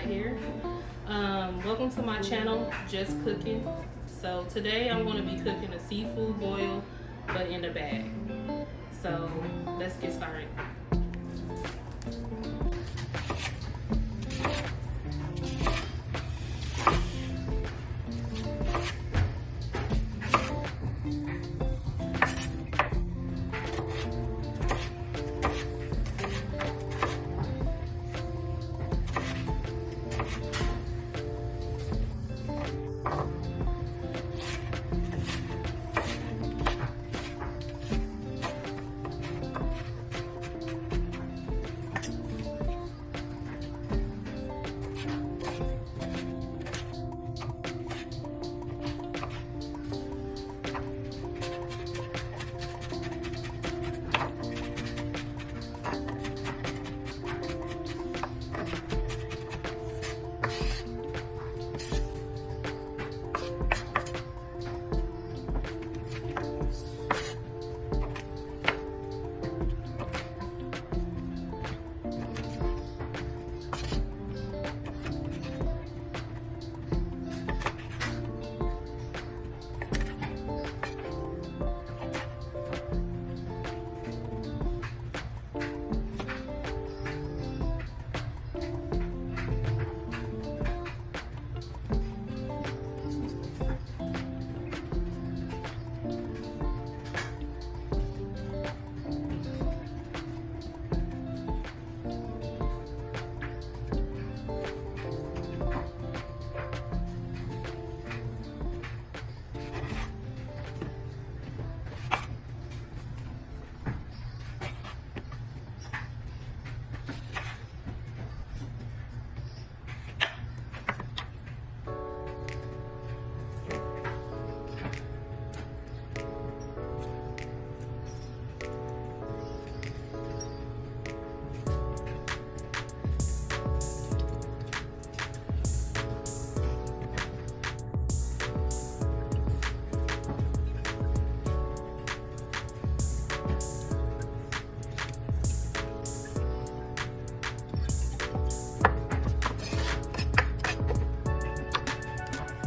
here. Welcome to my channel, Just Cooking. So today I'm going to be cooking a seafood boil, but in a bag. So let's get started.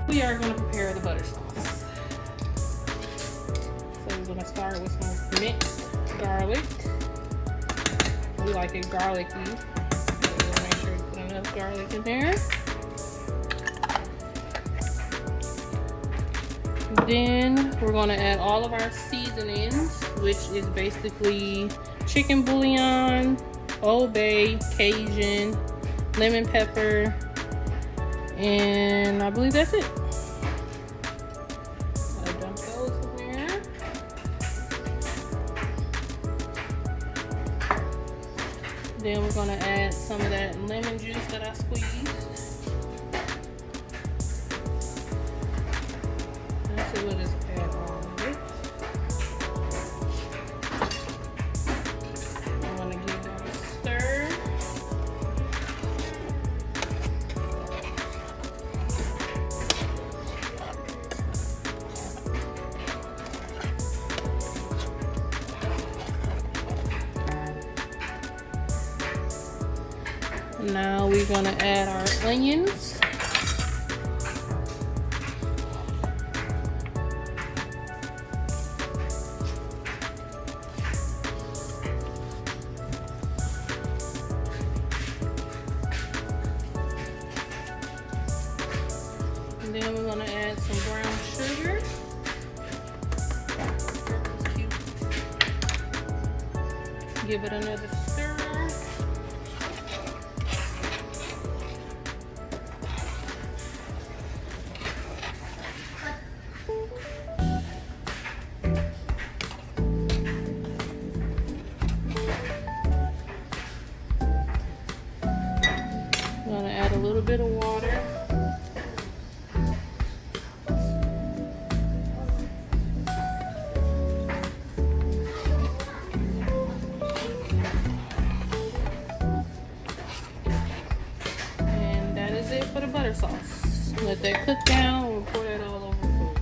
We are going to prepare the butter sauce. So we're going to start with some minced garlic. We like it garlicky. So we'll make sure to put enough garlic in there. Then we're going to add all of our seasonings, which is basically chicken bouillon, Old Bay, Cajun, lemon pepper, and I believe that's it. I'll dump those in there. Then we're gonna add some of that lemon juice that I squeezed. Actually, we'll just add all of it. I'm gonna give that a stir. Now we're going to add our onions. And then we're going to add some brown sugar. Give it another stir. I'm going to add a little bit of water. And that is it for the butter sauce. Let that cook down. We'll pour that all over the food.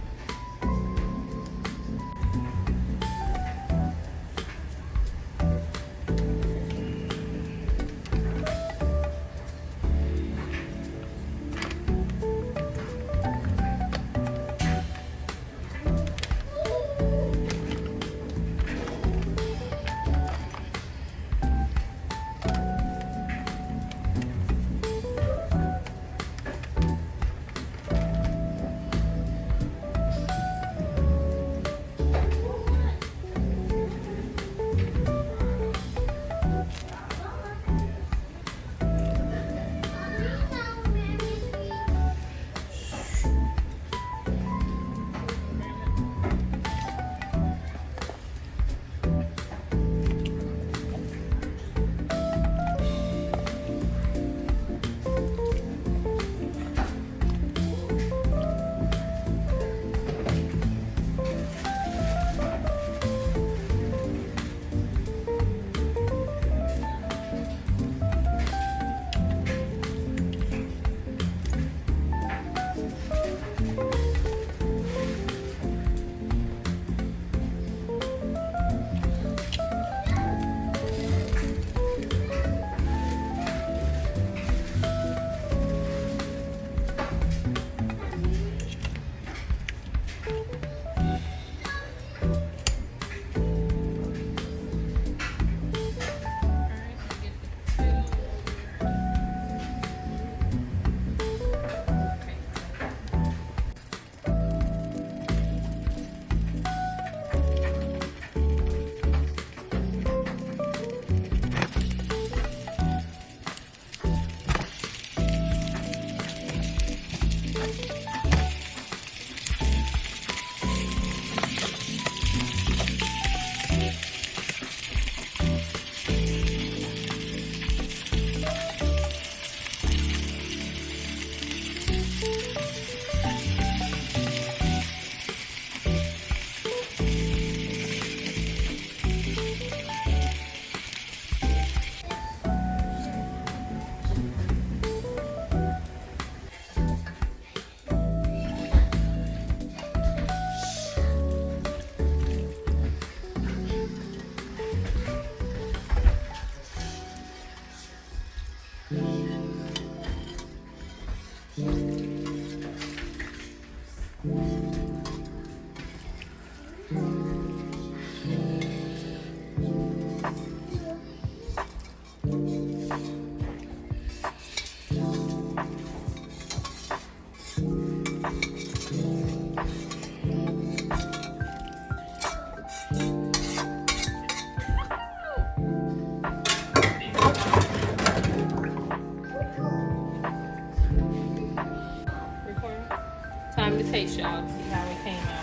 see how it came out.